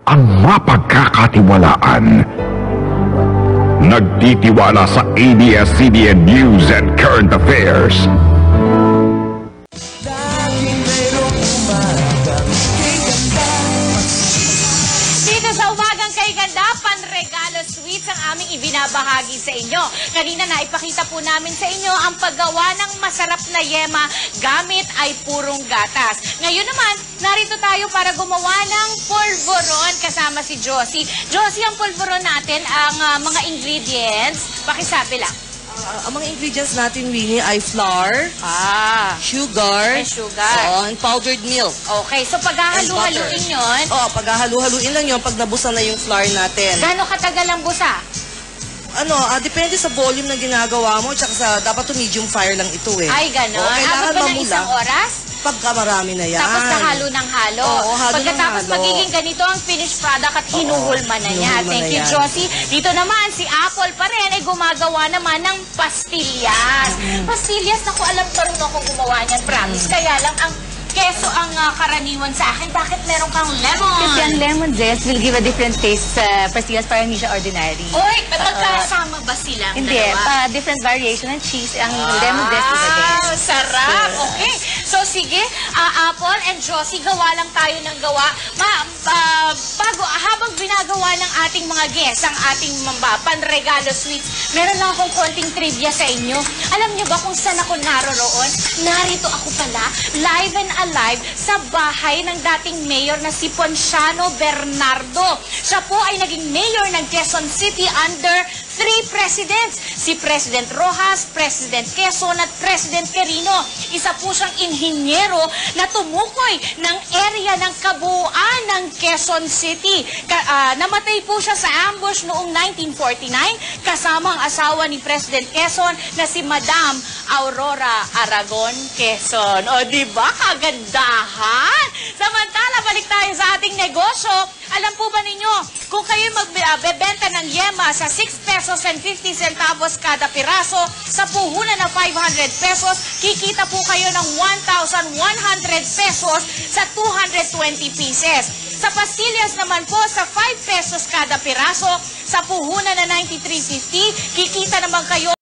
ang mapagkakatiwalaan. Nagtitiwala sa ABS-CBN News and Current Affairs. Dito sa Umagang Kay Ganda, panregalo sweets ang aming ibinabahagi sa inyo. Kanina na ipakita po namin sa inyo ang paggawa ng masarap na yema gamit ay purong gatas. Ngayon naman, narito tayo para gumawa ng polvoron kasama si Josie. Josie, ang polvoron natin, ang mga ingredients, pakisabi lang. Ang mga ingredients natin, Winnie, ay flour, sugar, and powdered milk. Okay, so paghahalu-haluin yun. Oo, paghahalu-haluin lang yun pag nabusa na yung flour natin. Gano'ng katagal ang busa? Depende sa volume na ginagawa mo, tsaka dapat to medium fire lang ito eh. Ay, gano'n. Kailangan Abot ba ng mamula. isang oras? Pagka marami na yan. Tapos nahalo ng halo. Oo, halo Pagkatapos ng halo. magiging ganito ang finished product at hinuhulma na niya. hinuhulma Thank na you, yan. Josie. Dito naman, si Apple pa rin ay gumagawa naman ng pastillas. Pastillas, naku, alam tarong ako gumawa niyan, promise. Kaya lang, ang keso ang karaniwan sa akin. Bakit meron kang lemon? Kasi ang lemon zest will give a different taste sa pastillas, parang hindi siya ordinary. Uy, magkasama ba silang Hindi, dalawa? different variation ng cheese. Ang lemon zest is the best. Sarap. Okay. So, sige, Apple and Josie, gawa lang tayo ng gawa. Habang binagawa ng ating mga guests, ang ating panregalo sweets, meron lang akong konting trivia sa inyo. Alam niyo ba kung saan ako naroroon? Narito ako pala, live and alive, sa bahay ng dating mayor na si Ponciano Bernardo. Siya po ay naging mayor ng Quezon City under 3 presidents. Si President Rojas, President Quezon at President Quirino. Isa po siyang inhinyero na tumukoy ng area ng kabuuan ng Quezon City. Namatay po siya sa ambush noong 1949 kasama ang asawa ni President Quezon na si Madam Aurora Aragon Quezon. O diba, kagandahan? Samantala, balik tayo sa ating negosyo. Alam po ba ninyo, kung kayo magbebenta ng yema sa 6 pesos and 50 centavos kada piraso, sa puhunan na 500 pesos, kikita po kayo ng 1,100 pesos sa 220 pieces. Sa pastillas naman po, sa 5 pesos kada piraso, sa puhunan na 93.50, kikita naman kayo